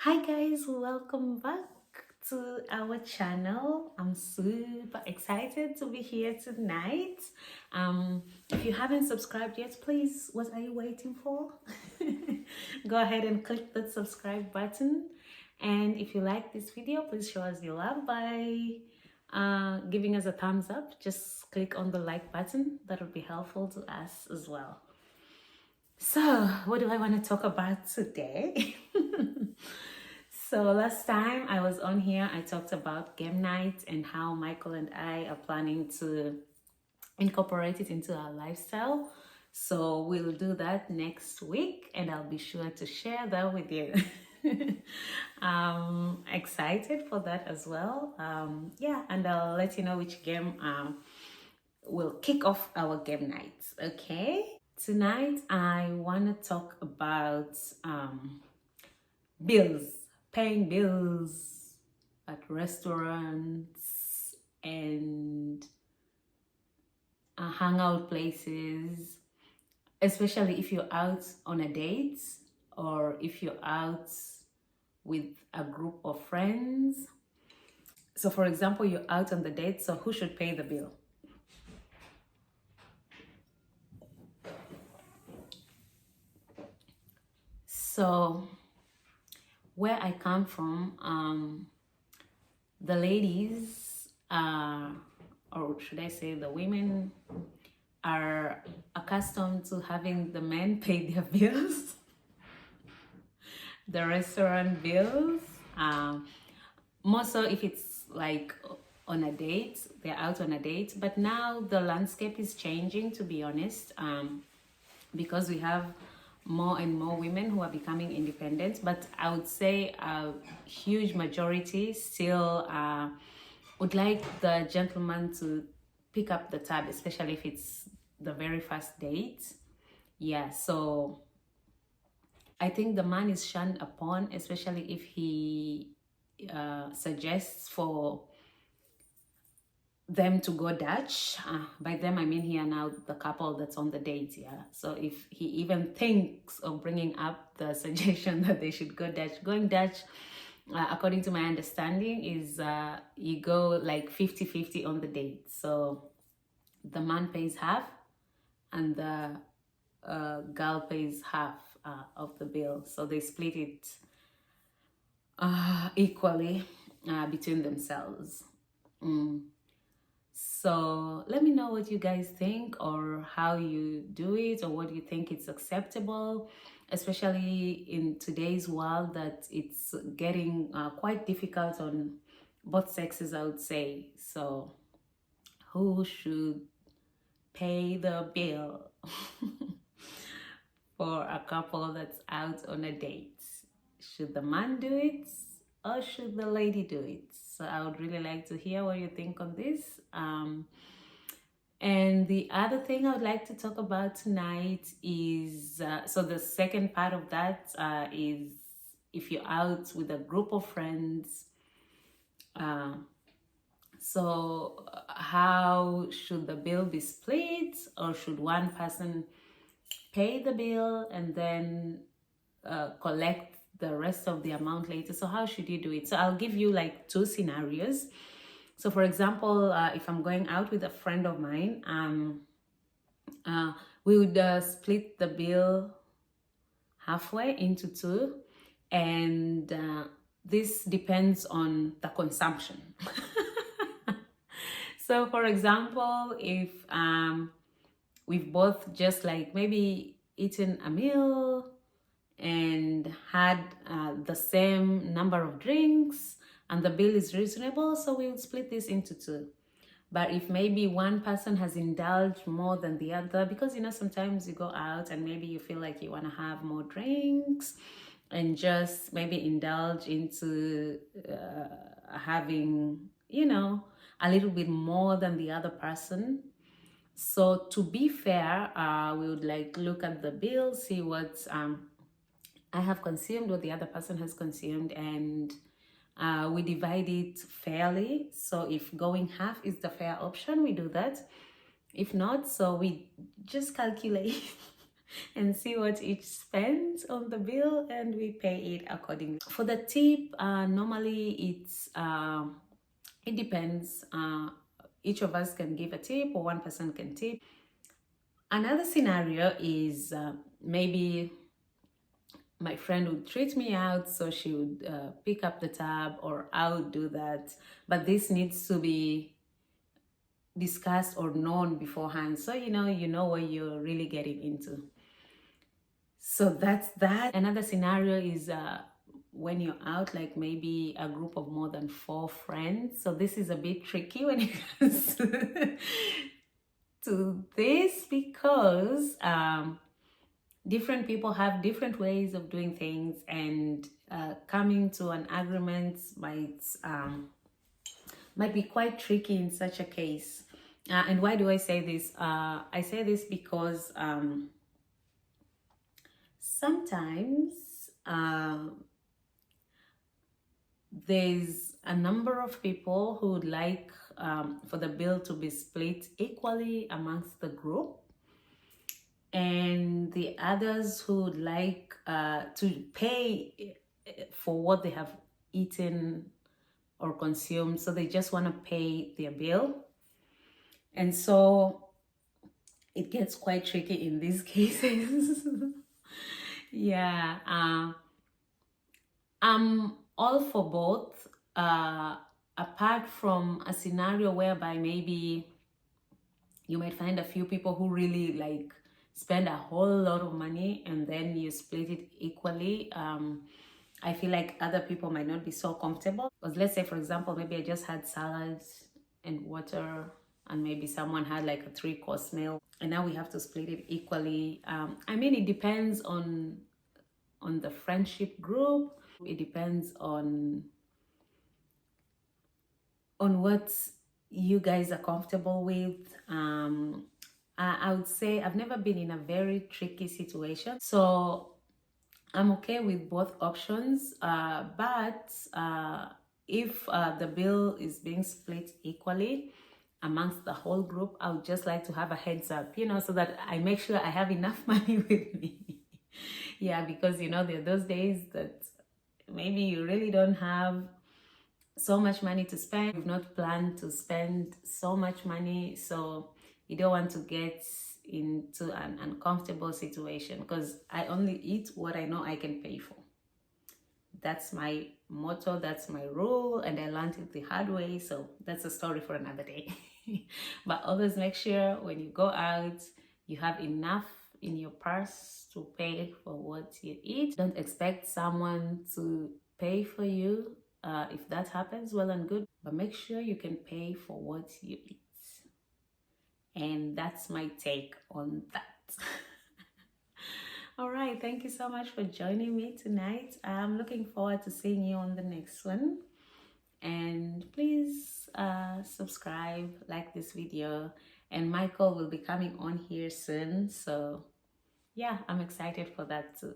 Hi guys, welcome back to our channel. I'm super excited to be here tonight. If you haven't subscribed yet, please, what are you waiting for? Go ahead and click that subscribe button. And if you like this video, please show us your love by giving us a thumbs up. Just click on the like button. That would be helpful to us as well. So, what do I want to talk about today? So last time I was on here, I talked about game night and how Michael and I are planning to incorporate it into our lifestyle. So we'll do that next week and I'll be sure to share that with you. I'm excited for that as well. Yeah, and I'll let you know which game will kick off our game nights. Okay. Tonight I want to talk about bills, paying bills at restaurants and hangout places, especially if you're out on a date or if you're out with a group of friends. So for example, you're out on the date, so who should pay the bill? So where I come from, the ladies or should I say the women are accustomed to having the men pay their bills, the restaurant bills. More so if it's like on a date, they're out on a date. But now the landscape is changing, to be honest, because we have more and more women who are becoming independent. But I would say a huge majority still would like the gentleman to pick up the tab, especially if it's the very first date. Yeah, so I think the man is shunned upon, especially if he suggests for them to go Dutch. By them, I mean here now the couple that's on the date. Yeah. So if he even thinks of bringing up the suggestion that they should go Dutch, going Dutch, according to my understanding, is you go like 50-50 on the date. So the man pays half and the girl pays half of the bill. So they split it equally between themselves. So let me know what you guys think or how you do it or what you think it's acceptable, especially in today's world that it's getting quite difficult on both sexes, I would say. So who should pay the bill for a couple that's out on a date? Should the man do it or should the lady do it? So I would really like to hear what you think on this. And the other thing I would like to talk about tonight is so the second part of that is if you're out with a group of friends. So how should the bill be split, or should one person pay the bill and then collect the rest of the amount later? So how should you do it? So I'll give you like two scenarios. So for example, if I'm going out with a friend of mine, we would split the bill halfway into two, and this depends on the consumption. So for example, if we've both just like maybe eaten a meal and had the same number of drinks and the bill is reasonable, so we would split this into two. But if maybe one person has indulged more than the other, because sometimes you go out and maybe you feel like you want to have more drinks and just maybe indulge into having a little bit more than the other person. So to be fair, we would like look at the bill, see what I have consumed, what the other person has consumed, and we divide it fairly. So if going half is the fair option, we do that. If not, so we just calculate and see what each spends on the bill, and we pay it accordingly. For the tip, normally it depends. Each of us can give a tip, or one person can tip. Another scenario is maybe my friend would treat me out, so she would pick up the tab, or I would do that. But this needs to be discussed or known beforehand, so you know what you're really getting into. So that's that. Another scenario is when you're out, like maybe a group of more than 4 friends. So this is a bit tricky when it comes to this, because different people have different ways of doing things, and coming to an agreement might be quite tricky in such a case. And why do I say this? I say this because sometimes there's a number of people who would like for the bill to be split equally amongst the group, and the others who would like to pay for what they have eaten or consumed, so they just want to pay their bill. And so it gets quite tricky in these cases. Yeah, I'm all for both, apart from a scenario whereby maybe you might find a few people who really like spend a whole lot of money, and then you split it equally. I feel like other people might not be so comfortable, because let's say, for example, maybe I just had salads and water, and maybe someone had like a 3-course meal, and now we have to split it equally. I mean, it depends on the friendship group. It depends on what you guys are comfortable with. I would say I've never been in a very tricky situation, so I'm okay with both options. But if the bill is being split equally amongst the whole group, I would just like to have a heads up, so that I make sure I have enough money with me. Yeah, because there are those days that maybe you really don't have so much money to spend. You've not planned to spend so much money, so you don't want to get into an uncomfortable situation, because I only eat what I know I can pay for. That's my motto, that's my rule, and I learned it the hard way, so that's a story for another day. But always make sure when you go out, you have enough in your purse to pay for what you eat. Don't expect someone to pay for you. If that happens, well and good, but make sure you can pay for what you eat. And that's my take on that. All right, thank you so much for joining me tonight. I'm looking forward to seeing you on the next one. And please subscribe, like this video, and Michael will be coming on here soon. So yeah, I'm excited for that too.